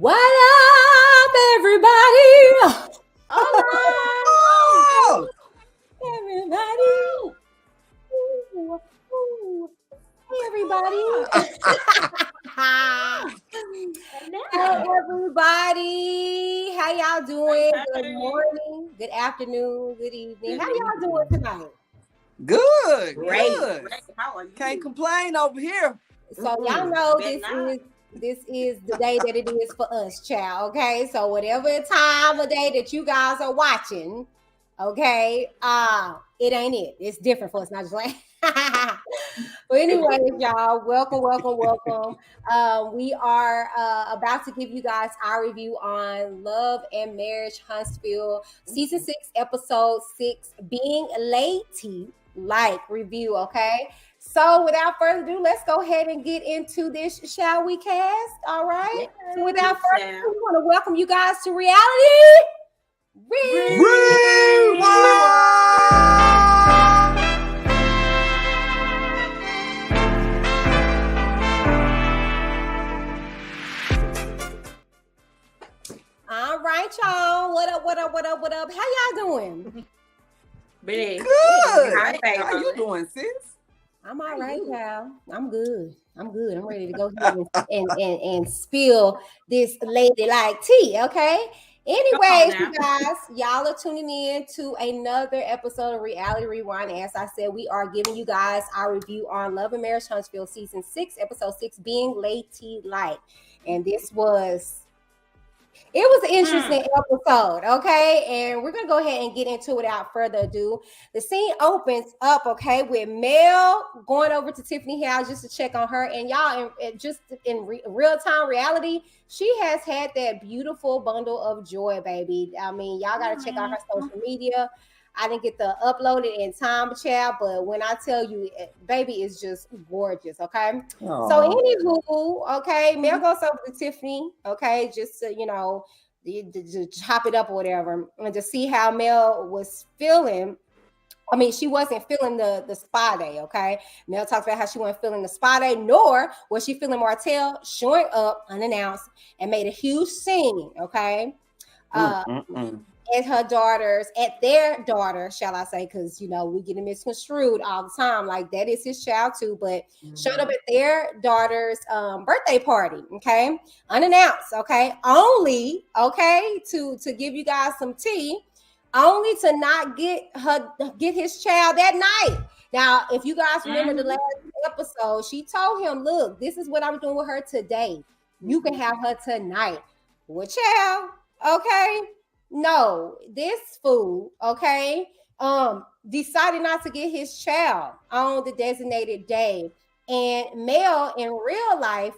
What up, everybody? Oh, Everybody. Ooh, ooh. Hey, everybody. Hey, everybody. How y'all doing? Good morning, good afternoon, good evening. How y'all doing tonight? good, Great. good. How are you? Can't complain over here. So y'all know this is the day that it is for us, child. Okay, so whatever time of day that you guys are watching, okay, it ain't it. It's different for us, not just like. But anyways, y'all, welcome. We are about to give you guys our review on Love and Marriage Huntsville, season 6, episode 6, being late like review. Okay. So without further ado, let's go ahead and get into this, shall we, cast? All right. So without further ado, we want to welcome you guys to reality. All right, y'all. What up? How y'all doing? Big. Good. Hi, baby. How you doing, sis? I'm all right, y'all. I'm good. I'm ready to go ahead and spill this lady like tea, okay? Anyways, you guys, y'all are tuning in to another episode of Reality Rewind. As I said, we are giving you guys our review on Love and Marriage Huntsville, season 6, episode 6, being late like. And it was an interesting episode, okay? And we're going to go ahead and get into it without further ado. The scene opens up, okay, with Mel going over to Tiffany house just to check on her. And y'all, in real-time reality, she has had that beautiful bundle of joy, baby. I mean, y'all got to check out her social media. I didn't get to upload it in time, child, but when I tell you, baby is just gorgeous, okay? Aww. So anywho, okay, Mel goes over to Tiffany, okay, just to, to chop it up or whatever, and to see how Mel was feeling. I mean, she wasn't feeling the spa day, okay? Mel talks about how she wasn't feeling the spa day, nor was she feeling Martell showing up unannounced and made a huge scene, okay? At their daughter, shall I say, because we get misconstrued all the time. Like that is his child too, but showed up at their daughter's birthday party, okay, unannounced, okay, only to give you guys some tea, only to not get his child that night. Now, if you guys remember the last episode, she told him, "Look, this is what I'm doing with her today. You can have her tonight." Well, child, okay. No, this fool, okay, decided not to get his child on the designated day. And Mel, in real life,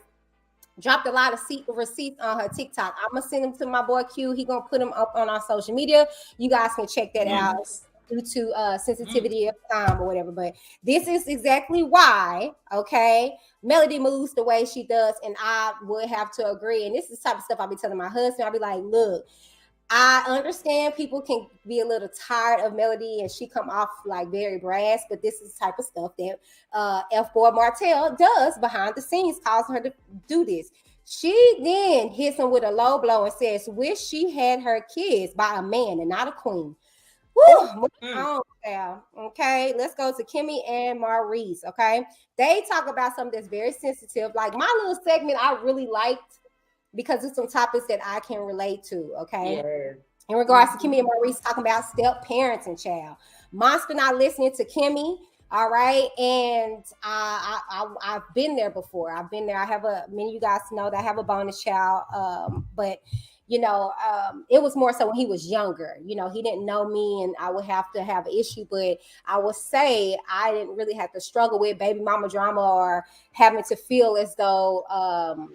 dropped a lot of receipts on her TikTok. I'm going to send them to my boy Q. He going to put them up on our social media. You guys can check that out due to sensitivity of time or whatever. But this is exactly why, okay, Melody moves the way she does. And I would have to agree. And this is the type of stuff I'll be telling my husband. I'll be like, look, I understand people can be a little tired of Melody and she come off like very brass, but this is the type of stuff that F-boy Martell does behind the scenes, causing her to do this. She then hits him with a low blow and says, wish she had her kids by a man and not a queen. Woo! Okay, let's go to Kimmi and Maurice, okay? They talk about something that's very sensitive. Like my little segment I really liked, because it's some topics that I can relate to, okay? Yeah. In regards to Kimmi and Maurice talking about step parents and child. Monster not listening to Kimmi, all right? And I've been there before. I've been there. Many of you guys know that I have a bonus child, but it was more so when he was younger. He didn't know me and I would have to have an issue, but I would say I didn't really have to struggle with baby mama drama or having to feel as though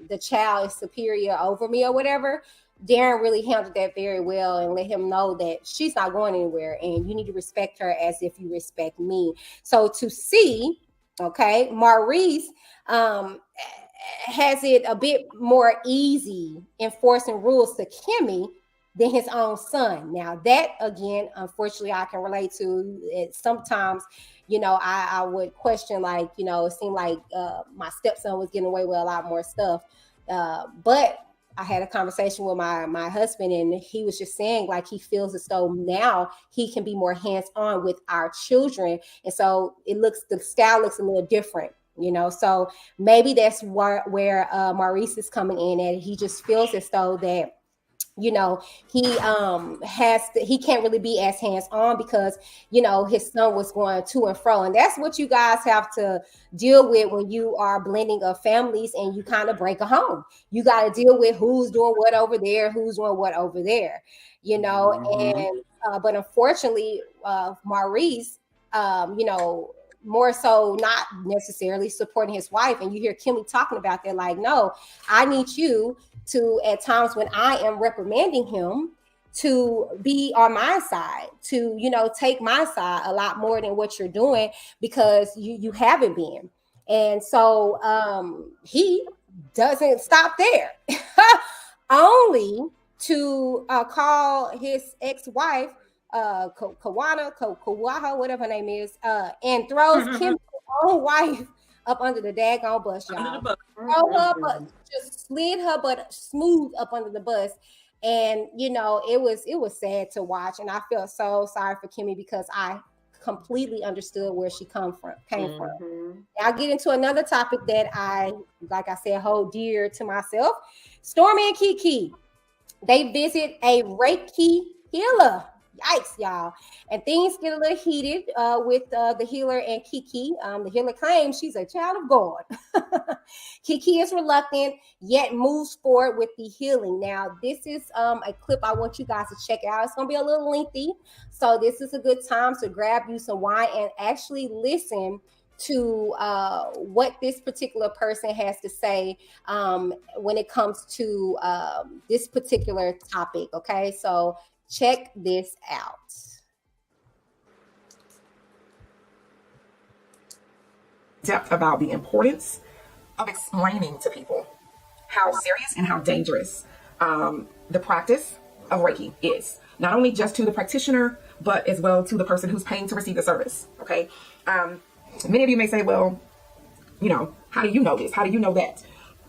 the child is superior over me or whatever. Darren really handled that very well and let him know that she's not going anywhere and you need to respect her as if you respect me. So to see, okay, Maurice has it a bit more easy enforcing rules to Kimmi than his own son. Now that, again, unfortunately, I can relate to it. Sometimes, I would question, it seemed like my stepson was getting away with a lot more stuff. But I had a conversation with my husband, and he was just saying like he feels as though now he can be more hands-on with our children, and so the style looks a little different, you know. So maybe that's where Maurice is coming in, and he just feels as though that, you know, he can't really be as hands-on because, you know, his son was going to and fro, and that's what you guys have to deal with when you are blending of families and you kind of break a home. You got to deal with who's doing what over there, who's doing what over there, you know. And but unfortunately, Maurice, you know, more so not necessarily supporting his wife, and you hear Kimmi talking about that, like, no, I need you to, at times when I am reprimanding him, to be on my side, to, you know, take my side a lot more than what you're doing, because you haven't been. And so he doesn't stop there. Only to call his ex-wife Kawaha, whatever her name is, and throws Kim's own wife up under the daggone bus, y'all. Throw her butt, just slid her butt smooth up under the bus. And you know, it was sad to watch, and I felt so sorry for Kimmi because I completely understood where she came from. I'll get into another topic that I, like I said, hold dear to myself. Stormi and Keke, they visit a Reiki healer. Yikes, y'all. And things get a little heated with the healer and Keke. The healer claims she's a child of God. Keke is reluctant, yet moves forward with the healing. Now, this is a clip I want you guys to check out. It's going to be a little lengthy, so this is a good time to grab you some wine and actually listen to what this particular person has to say when it comes to this particular topic. Okay, so check this out. Depth about the importance of explaining to people how serious and how dangerous the practice of Reiki is. Not only just to the practitioner, but as well to the person who's paying to receive the service. Okay. Many of you may say, well, you know, how do you know this? How do you know that?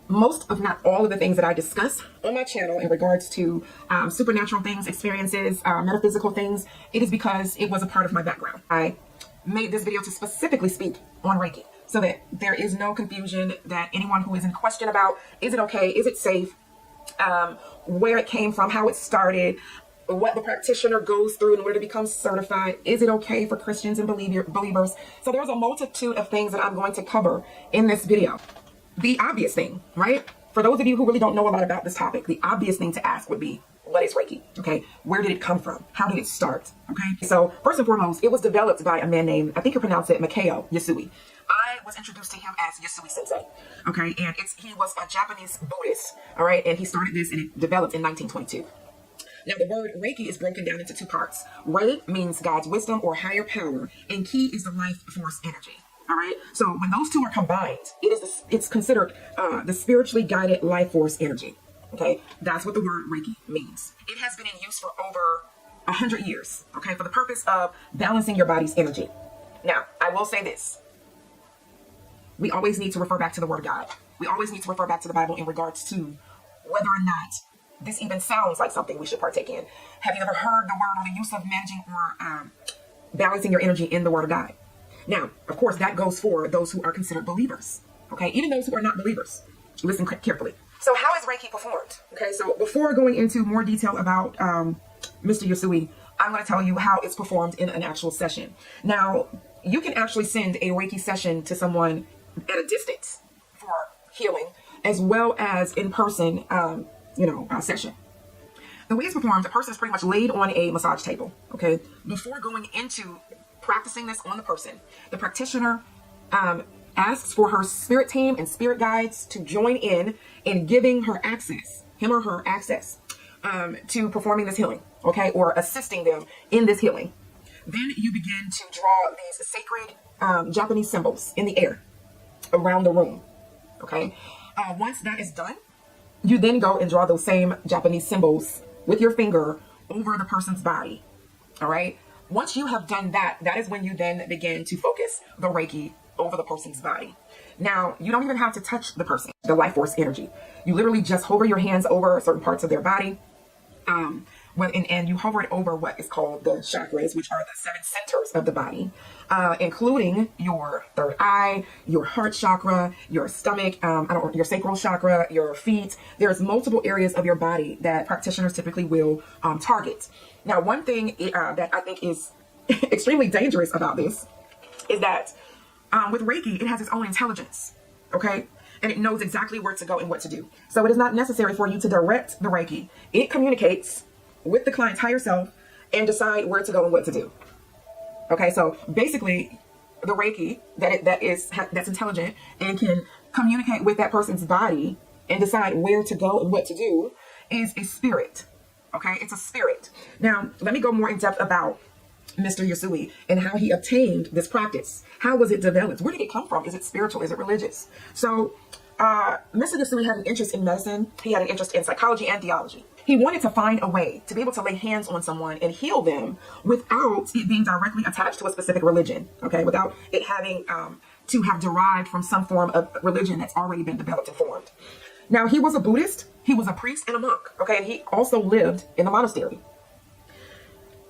Most, if not all, of the things that I discuss on my channel in regards to supernatural things, experiences, metaphysical things, it is because it was a part of my background. I made this video to specifically speak on Reiki so that there is no confusion, that anyone who is in question about, is it okay, is it safe, where it came from, how it started, what the practitioner goes through in order to become certified, is it okay for Christians and believers? So there's a multitude of things that I'm going to cover in this video. The obvious thing, right? For those of you who really don't know a lot about this topic, the obvious thing to ask would be, what is Reiki? Okay, where did it come from? How did it start? Okay, so first and foremost, it was developed by a man named, I think you pronounce it Mikao Yasui. I was introduced to him as Yasui Sensei. Okay, and he was a Japanese Buddhist. All right, and he started this and it developed in 1922. Now, the word Reiki is broken down into two parts. Rei means God's wisdom or higher power, and Ki is the life force energy. All right. So when those two are combined, it's considered the spiritually guided life force energy. Okay. That's what the word Reiki means. It has been in use for over 100 years. Okay. For the purpose of balancing your body's energy. Now, I will say this. We always need to refer back to the word of God. We always need to refer back to the Bible in regards to whether or not this even sounds like something we should partake in. Have you ever heard the word or the use of managing or balancing your energy in the word of God? Now, of course, that goes for those who are considered believers, okay? Even those who are not believers. Listen carefully. So how is Reiki performed? Okay, so before going into more detail about Mr. Yasui, I'm going to tell you how it's performed in an actual session. Now, you can actually send a Reiki session to someone at a distance for healing, as well as in person, session. The way it's performed, the person is pretty much laid on a massage table, okay? Before going into practicing this on the person, the practitioner asks for her spirit team and spirit guides to join in giving her access, him or her access to performing this healing, okay, or assisting them in this healing. Then you begin to draw these sacred Japanese symbols in the air around the room, okay? Once that is done, you then go and draw those same Japanese symbols with your finger over the person's body, all right? Once you have done that, that is when you then begin to focus the Reiki over the person's body. Now, you don't even have to touch the person, the life force energy. You literally just hover your hands over certain parts of their body. And you hover it over what is called the chakras, which are the 7 centers of the body, including your third eye, your heart chakra, your stomach, your sacral chakra, your feet. There's multiple areas of your body that practitioners typically will target. Now, one thing that I think is extremely dangerous about this is that with Reiki, it has its own intelligence, okay? And it knows exactly where to go and what to do. So it is not necessary for you to direct the Reiki. It communicates with the client's higher self and decide where to go and what to do. Okay, so basically, the Reiki that's intelligent and can communicate with that person's body and decide where to go and what to do is a spirit. Okay, it's a spirit. Now, let me go more in depth about Mr. Yasui and how he obtained this practice. How was it developed? Where did it come from? Is it spiritual? Is it religious? So, Mr. Yasui had an interest in medicine. He had an interest in psychology and theology. He wanted to find a way to be able to lay hands on someone and heal them without it being directly attached to a specific religion, okay? Without it having to have derived from some form of religion that's already been developed and formed. Now, he was a Buddhist, he was a priest and a monk, okay? And he also lived in a monastery.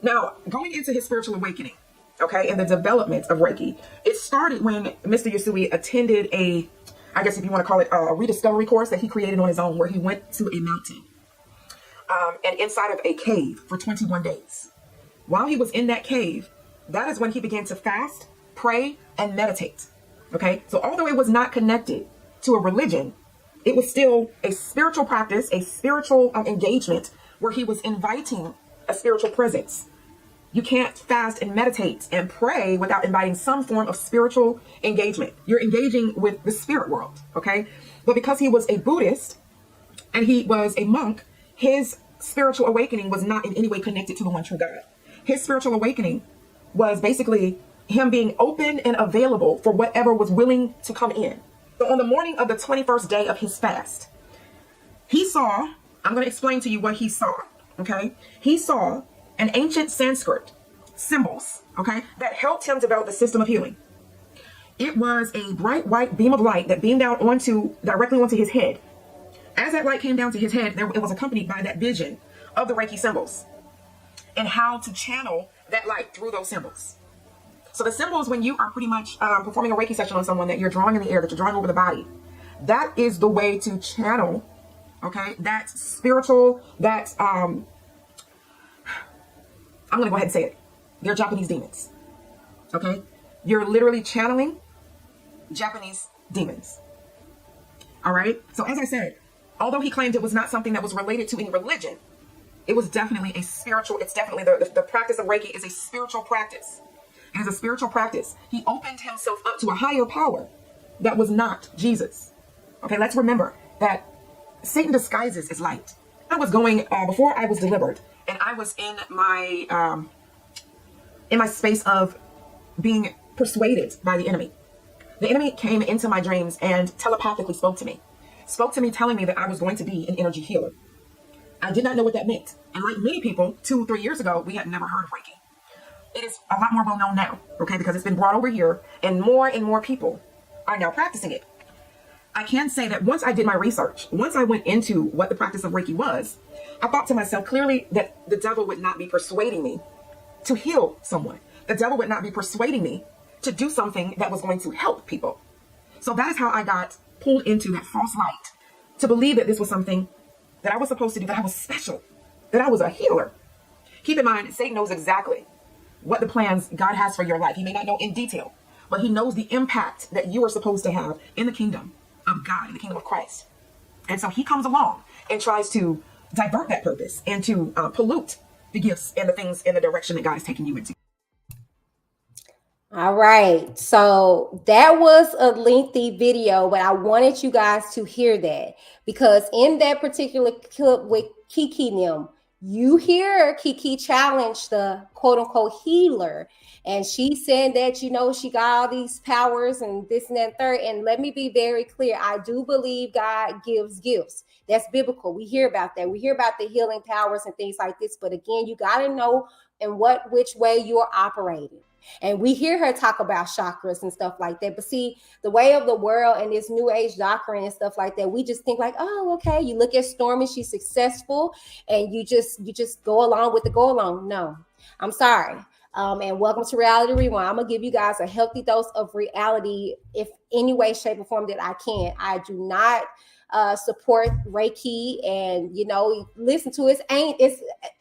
Now, going into his spiritual awakening, okay, and the development of Reiki, it started when Mr. Yasui attended I guess if you want to call it a rediscovery course that he created on his own, where he went to a mountain and inside of a cave for 21 days. While he was in that cave, that is when he began to fast, pray, and meditate. Okay, so although it was not connected to a religion, it was still a spiritual practice, a spiritual engagement where he was inviting a spiritual presence. You can't fast and meditate and pray without inviting some form of spiritual engagement. You're engaging with the spirit world, okay? But because he was a Buddhist and he was a monk, his spiritual awakening was not in any way connected to the one true God. His spiritual awakening was basically him being open and available for whatever was willing to come in. So on the morning of the 21st day of his fast, he saw, I'm going to explain to you what he saw, okay? He saw an ancient Sanskrit symbols, okay, that helped him develop the system of healing. It was a bright white beam of light that beamed out directly onto his head. As that light came down to his head, it was accompanied by that vision of the Reiki symbols and how to channel that light through those symbols. So the symbols, when you are pretty much performing a Reiki session on someone that you're drawing in the air, that you're drawing over the body, that is the way to channel, okay, that spiritual, that, I'm going to go ahead and say it. They're Japanese demons, okay? You're literally channeling Japanese demons, all right? So as I said, although he claimed it was not something that was related to any religion, it was definitely a spiritual, it's definitely the practice of Reiki is a spiritual practice. It is a spiritual practice. He opened himself up to a higher power that was not Jesus. Okay, let's remember that Satan disguises his light. I was going, before I was delivered, and I was in my space of being persuaded by the enemy. The enemy came into my dreams and telepathically spoke to me telling me that I was going to be an energy healer. I did not know what that meant. And like many people, 2-3 years ago, we had never heard of Reiki. It is a lot more well known now, okay, because it's been brought over here and more people are now practicing it. I can say that once I did my research, once I went into what the practice of Reiki was, I thought to myself clearly that the devil would not be persuading me to heal someone. The devil would not be persuading me to do something that was going to help people. So that is how I got pulled into that false light, to believe that this was something that I was supposed to do, that I was special, that I was a healer. Keep in mind, Satan knows exactly what the plans God has for your life. He may not know in detail, but he knows the impact that you are supposed to have in the kingdom of God, in the kingdom of Christ. And so he comes along and tries to divert that purpose and to pollute the gifts and the things in the direction that God is taking you into. All right. So that was a lengthy video, but I wanted you guys to hear that because in that particular clip with Keke them, you hear Keke challenge the quote unquote healer. And she said that, you know, she got all these powers and this and that third. And let me be very clear. I do believe God gives gifts. That's biblical. We hear about that. We hear about the healing powers and things like this. But again, you got to know in which way you are operating. And we hear her talk about chakras and stuff like that. But see, the way of the world and this new age doctrine and stuff like that, we just think like, oh, okay. You look at Stormi, she's successful, and you just go along with the go along. No, I'm sorry. And welcome to Reality Rewind. I'm gonna give you guys a healthy dose of reality, if any way, shape, or form that I can. I do not support Reiki, and listen to it's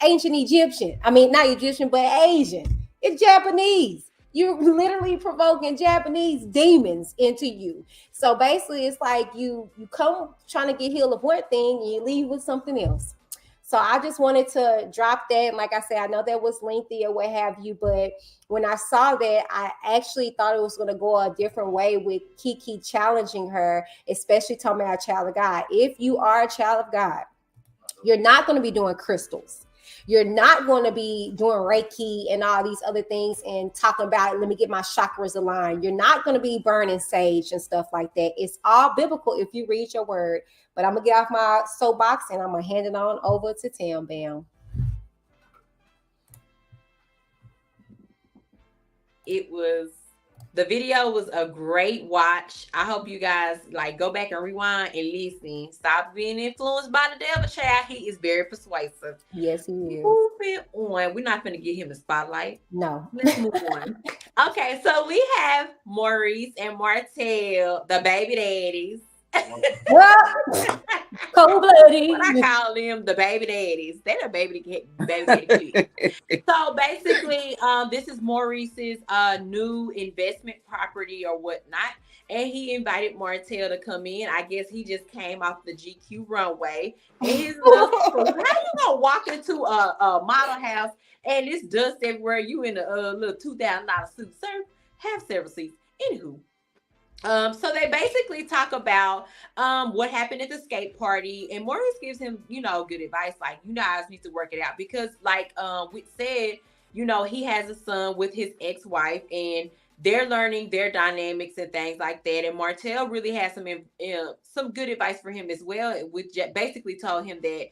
ancient Egyptian. I mean, not Egyptian, but Asian. It's Japanese. You're literally provoking Japanese demons into you. So basically, it's like you come trying to get healed of one thing, and you leave with something else. So I just wanted to drop that. And like I said, I know that was lengthy or what have you, but when I saw that, I actually thought it was going to go a different way with Keke challenging her, especially talking about a child of God. If you are a child of God, you're not going to be doing crystals. You're not going to be doing Reiki and all these other things and talking about, let me get my chakras aligned. You're not going to be burning sage and stuff like that. It's all biblical if you read your word. But I'm going to get off my soapbox and I'm going to hand it on over to Tam Bam. The video was a great watch. I hope you guys go back and rewind and listen. Stop being influenced by the devil, child. He is very persuasive. Yes, he is. Moving on. We're not going to give him the spotlight. No. Let's move on. Okay, so we have Maurice and Martell, the baby daddies. Cold-blooded. What I call them, the baby daddies. They're the baby daddy. So basically, this is Maurice's new investment property or whatnot, and he invited Martell to come in. I guess he just came off the GQ runway. And his how you gonna walk into a model house and it's dust everywhere? You in a little $2,000 suit, sir? Have several seats. Anywho. So they basically talk about what happened at the skate party, and Maurice gives him, good advice, like, you guys need to work it out because, like we said, he has a son with his ex-wife, and they're learning their dynamics and things like that. And Martell really has some good advice for him as well, which basically told him that,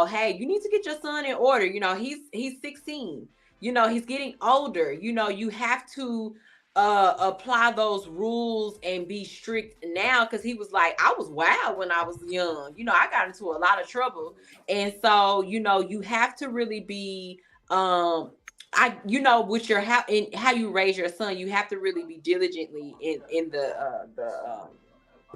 hey, you need to get your son in order. He's 16. He's getting older. You have to apply those rules and be strict now, because he was like, I was wild when I was young. I got into a lot of trouble, and so you have to really be with your how you raise your son, you have to really be diligently in the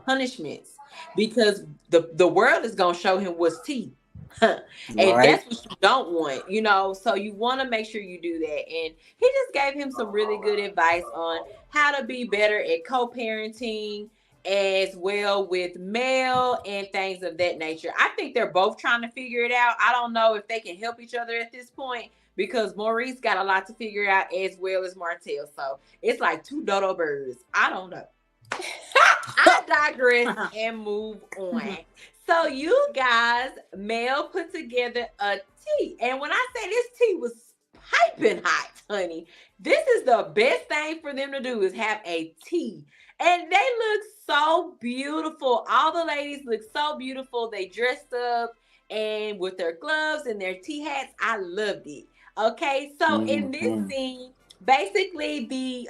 punishments, because the world is gonna show him what's tea. And that's what you don't want, so you want to make sure you do that. And he just gave him some really good advice on how to be better at co-parenting as well with Mel and things of that nature. I think they're both trying to figure it out. I don't know if they can help each other at this point, because Maurice got a lot to figure out as well as Martell. So it's like two dodo birds. I don't know. I digress and move on. So you guys, Mel put together a tea. And when I say this tea was piping hot, honey, this is the best thing for them to do, is have a tea. And they look so beautiful. All the ladies look so beautiful. They dressed up and with their gloves and their tea hats. I loved it. Okay, so in this scene, basically the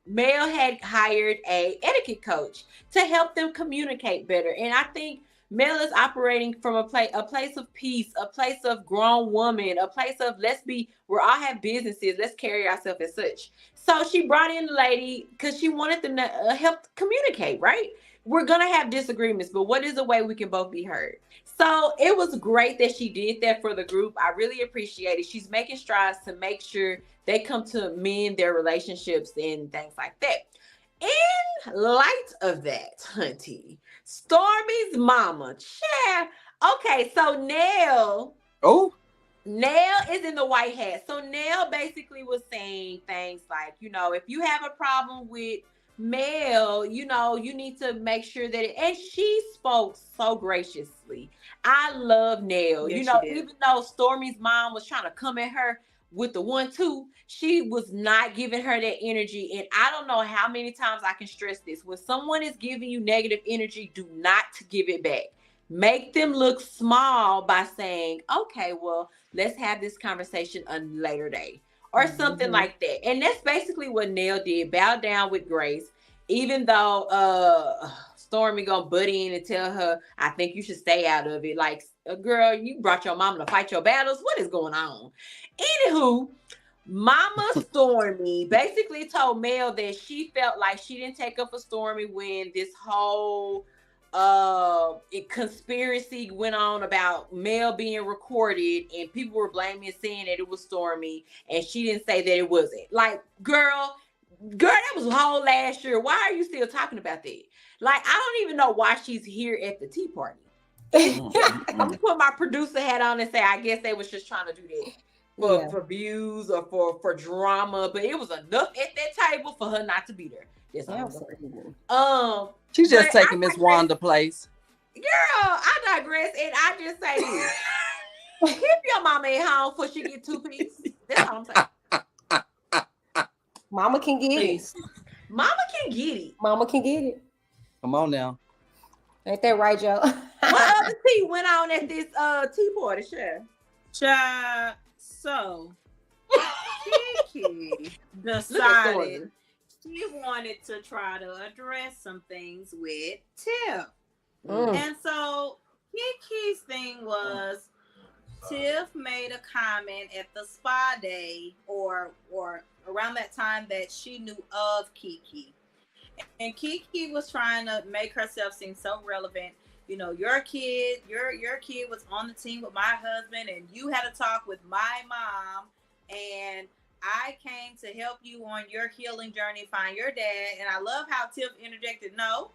Mel had hired a etiquette coach to help them communicate better. And I think Mel is operating from a place of peace, a place of grown woman, a place of we all have businesses, let's carry ourselves as such. So she brought in the lady because she wanted them to help communicate, right? We're going to have disagreements, but what is a way we can both be heard? So it was great that she did that for the group. I really appreciate it. She's making strides to make sure they come to mend their relationships and things like that. In light of that, hunty, Stormi's mama, okay, so Nell is in the white hat. So Nell basically was saying things like, if you have a problem with Mel, you need to make sure that and she spoke so graciously. I love Nell. Yes, even though Stormi's mom was trying to come at her with the 1-2, she was not giving her that energy. And I don't know how many times I can stress this. When someone is giving you negative energy, do not give it back. Make them look small by saying, okay, well, let's have this conversation a later day. or something like that. And that's basically what Nell did. Bow down with Grace, even though Stormi gonna butt in and tell her, I think you should stay out of it. Like, girl, you brought your mama to fight your battles. What is going on? Anywho, Mama Stormi basically told Mel that she felt like she didn't take up for Stormi when this whole conspiracy went on about Mel being recorded, and people were blaming and saying that it was Stormi, and she didn't say that it wasn't. Like, girl, that was whole last year. Why are you still talking about that? Like, I don't even know why she's here at the tea party. I'm gonna put my producer hat on and say I guess they was just trying to do that for views or for drama, but it was enough at that table for her not to be there. That's all. She's just taking Miss Wanda place. Girl, I digress, and I just say this: keep your mama at home before she get 2 piece. That's all I'm saying. Mama can get it. Mama can get it. Mama can get it. Come on now. Ain't that right, Joe? What other tea went on at this tea party, Child, so Keke decided she wanted to try to address some things with Tiff. And so Keke's thing was Tiff made a comment at the spa day or around that time that she knew of Keke. And Keke was trying to make herself seem so relevant. You know, your kid was on the team with my husband, and you had a talk with my mom, and I came to help you on your healing journey, find your dad. And I love how Tiff interjected, no,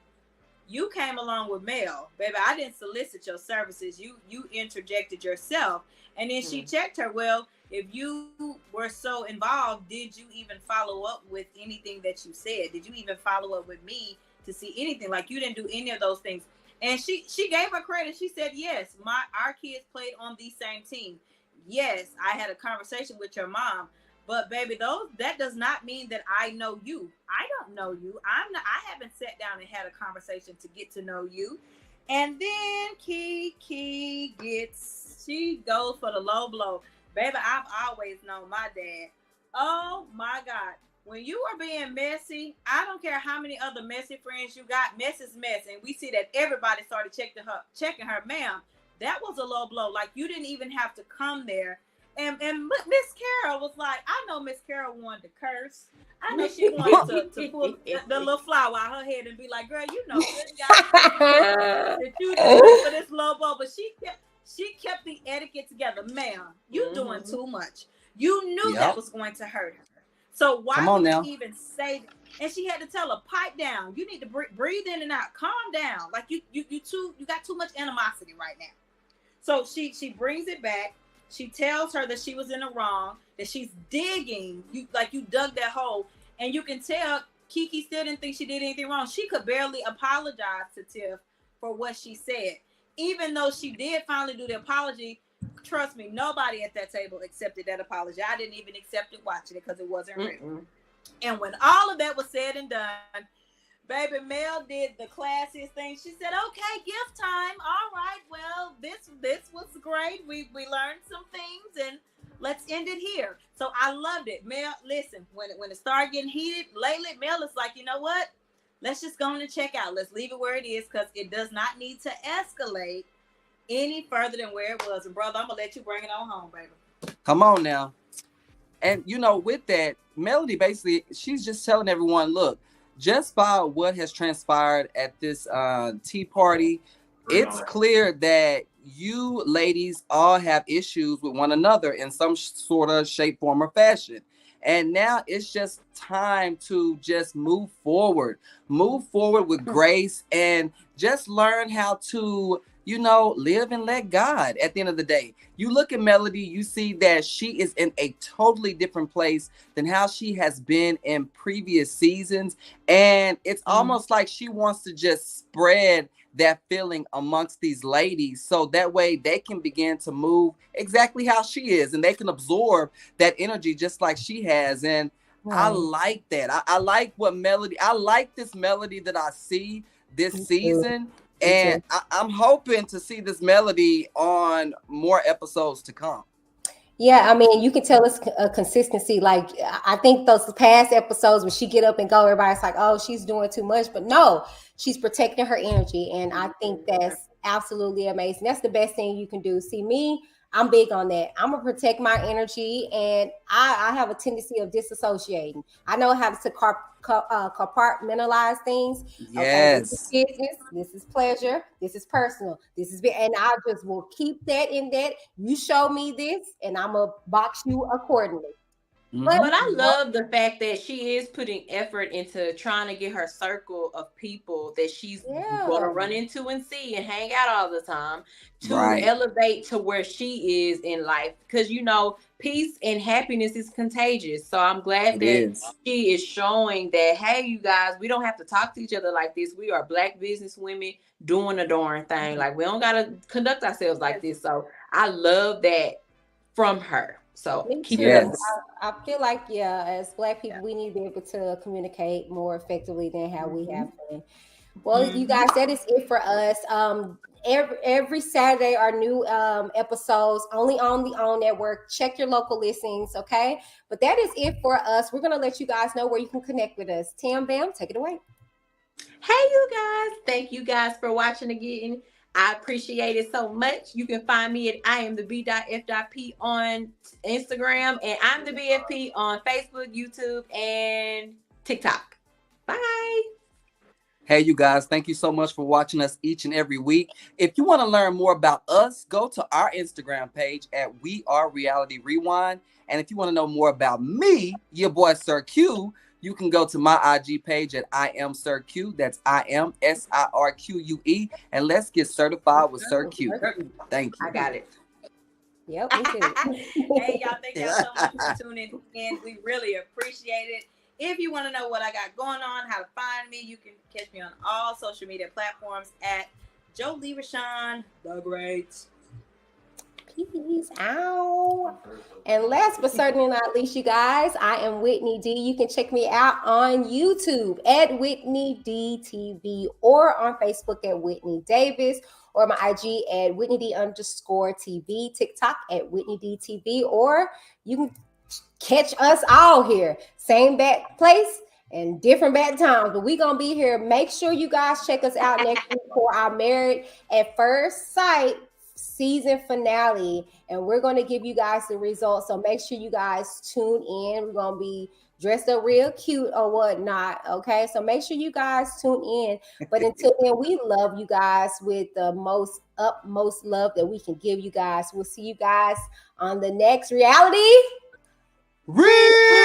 you came along with Mel. Baby, I didn't solicit your services. You interjected yourself. And then she checked her, well, if you were so involved, did you even follow up with anything that you said? Did you even follow up with me to see anything? Like, you didn't do any of those things. And she gave her credit. She said, yes, our kids played on the same team. Yes, I had a conversation with your mom. But baby, that does not mean that I know you. I don't know you. I haven't sat down and had a conversation to get to know you. And then Keke she goes for the low blow. Baby, I've always known my dad. Oh my God. When you are being messy, I don't care how many other messy friends you got, mess is mess. And we see that everybody started checking her, ma'am. That was a low blow. Like, you didn't even have to come there. And Miss Carol was like, I know Miss Carol wanted to curse. I know she wanted to pull the little flower out her head and be like, girl, you know, good guy that you do for this low blow. But she kept the etiquette together. Ma'am, you doing too much. You knew that was going to hurt her. So why would you even say that? And she had to tell her, pipe down. You need to breathe in and out. Calm down. Like you got too much animosity right now. So she brings it back. She tells her that she was in the wrong, that she's digging. You dug that hole. And you can tell Keke still didn't think she did anything wrong. She could barely apologize to Tiff for what she said. Even though she did finally do the apology, trust me, nobody at that table accepted that apology. I didn't even accept it watching it because it wasn't real. And when all of that was said and done, baby, Mel did the classiest thing. She said, okay, gift time. All right, well, this was great. We learned some things, and let's end it here. So I loved it. Mel, listen, when it started getting heated lately, Mel is like, you know what? Let's just go on and check out. Let's leave it where it is because it does not need to escalate any further than where it was. And brother, I'm going to let you bring it on home, baby. Come on now. And, you know, with that, Melody, basically, she's just telling everyone, look, just by what has transpired at this tea party, it's clear that you ladies all have issues with one another in some sort of shape, form, or fashion. And now it's just time to just move forward with grace and just learn how to, you know, live and let God at the end of the day. You look at Melody, you see that she is in a totally different place than how she has been in previous seasons. And it's almost like she wants to just spread that feeling amongst these ladies so that way they can begin to move exactly how she is and they can absorb that energy just like she has. And I like that. I like what Melody, I like this Melody that I see this season. And I'm hoping to see this Melody on more episodes to come. Yeah, I mean, you can tell it's a consistency. Like, I think those past episodes when she get up and go, everybody's like, "Oh, she's doing too much," but no, she's protecting her energy, and I think that's absolutely amazing. That's the best thing you can do. See, me, I'm big on that. I'm gonna protect my energy, and I have a tendency of disassociating. I know how to compartmentalize things. Okay, this is Yes. business, this is pleasure, this is personal, this is, and I just will keep that in that. You show me this, and I'm gonna box you accordingly. But But I love the fact that she is putting effort into trying to get her circle of people that she's going to yeah, run into and see and hang out all the time to Right. elevate to where she is in life. Because, peace and happiness is contagious. So I'm glad It that is. she is showing that, hey, you guys, we don't have to talk to each other like this. We are Black business women doing a darn thing. Like, we don't got to conduct ourselves like this. So I love that from her. So me keep too. it up. Yes. I feel like, yeah, as Black people, we need to be able to communicate more effectively than how we have been. Well, you guys, that is it for us. Every Saturday are new episodes only on the OWN Network. Check your local listings, okay? But that is it for us. We're gonna let you guys know where you can connect with us. Tam Bam, take it away. Hey, you guys. Thank you guys for watching again. I appreciate it so much. You can find me at I am the B.F.P on Instagram, and I'm the BFP on Facebook, YouTube, and TikTok. Bye. Hey, you guys, thank you so much for watching us each and every week. If you want to learn more about us, go to our Instagram page at We Are Reality Rewind. And if you want to know more about me, your boy Sir Q, you can go to my IG page at I am Sir Q. That's I am SIRQUE. And let's get certified with Sir Q. Thank you. I got it. Yep, me too. Hey, y'all, thank y'all so much for tuning in. We really appreciate it. If you want to know what I got going on, how to find me, you can catch me on all social media platforms at Jolie Rashawn the Great. Peace out. And last but certainly not least, you guys, I am Whitney D. You can check me out on YouTube at Whitney D TV or on Facebook at Whitney Davis or my IG at Whitney D _TV, TikTok at Whitney D TV, or you can catch us all here. Same bat place and different bad times, but we gonna be here. Make sure you guys check us out next week for our Married at First Sight season finale, and we're going to give you guys the results. So make sure you guys tune in. We're going to be dressed up real cute or whatnot. Okay, so make sure you guys tune in. But until then, we love you guys with the most utmost love that we can give you guys. We'll see you guys on the next reality. Rewind!